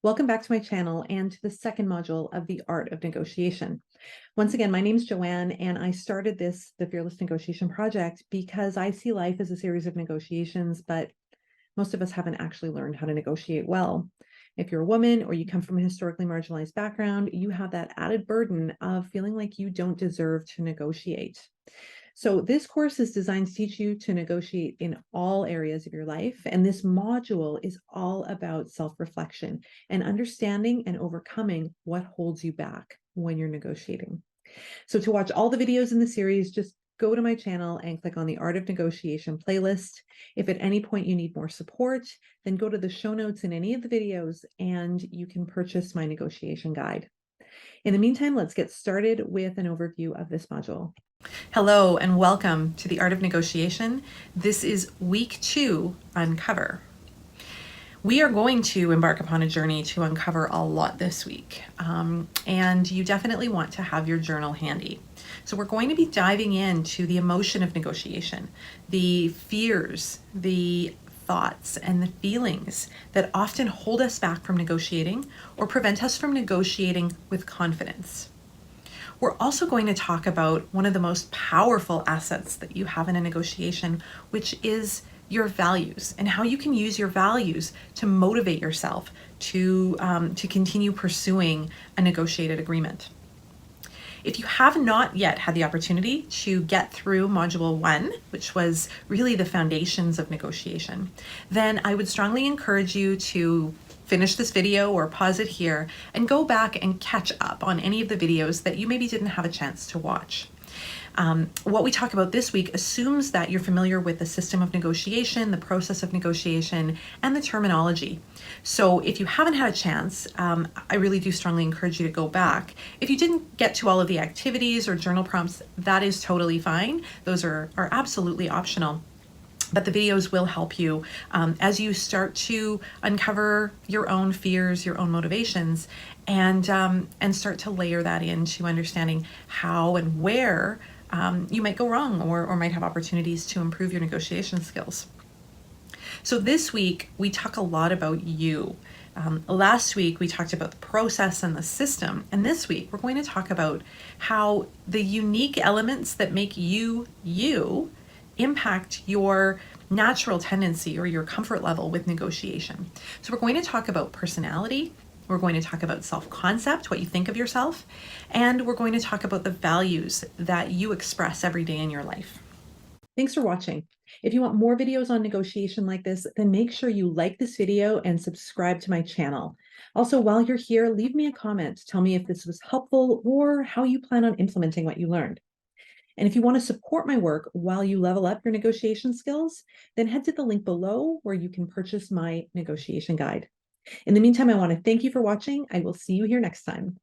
Welcome back to my channel and to the second module of the art of negotiation. Once again, my name is Joanne, and I started the Fearless Negotiation Project because I see life as a series of negotiations, but most of us haven't actually learned how to negotiate well. If you're a woman or you come from a historically marginalized background, you have that added burden of feeling like you don't deserve to negotiate. So this course is designed to teach you to negotiate in all areas of your life. And this module is all about self-reflection and understanding and overcoming what holds you back when you're negotiating. So to watch all the videos in the series, just go to my channel and click on the Art of Negotiation playlist. If at any point you need more support, then go to the show notes in any of the videos and you can purchase my negotiation guide. In the meantime, let's get started with an overview of this module. Hello and welcome to the Art of Negotiation. This is week 2, Uncover. We are going to embark upon a journey to uncover a lot this week, and you definitely want to have your journal handy. So we're going to be diving into the emotion of negotiation, the fears, the thoughts, and the feelings that often hold us back from negotiating or prevent us from negotiating with confidence. We're also going to talk about one of the most powerful assets that you have in a negotiation, which is your values, and how you can use your values to motivate yourself to continue pursuing a negotiated agreement. If you have not yet had the opportunity to get through Module 1, which was really the foundations of negotiation, then I would strongly encourage you to finish this video or pause it here and go back and catch up on any of the videos that you maybe didn't have a chance to watch. What we talk about this week assumes that you're familiar with the system of negotiation, the process of negotiation, and the terminology. So if you haven't had a chance, I really do strongly encourage you to go back. If you didn't get to all of the activities or journal prompts, that is totally fine. Those are absolutely optional. But the videos will help you as you start to uncover your own fears, your own motivations, and start to layer that into understanding how and where you might go wrong or might have opportunities to improve your negotiation skills. So this week, we talk a lot about you. Last week, we talked about the process and the system. And this week, we're going to talk about how the unique elements that make you, you, impact your natural tendency or your comfort level with negotiation. So we're going to talk about personality, we're going to talk about self-concept, what you think of yourself, and we're going to talk about the values that you express every day in your life. Thanks for watching. If you want more videos on negotiation like this, then make sure you like this video and subscribe to my channel. Also, while you're here, leave me a comment. Tell me if this was helpful or how you plan on implementing what you learned. And if you want to support my work while you level up your negotiation skills, then head to the link below where you can purchase my negotiation guide. In the meantime, I want to thank you for watching. I will see you here next time.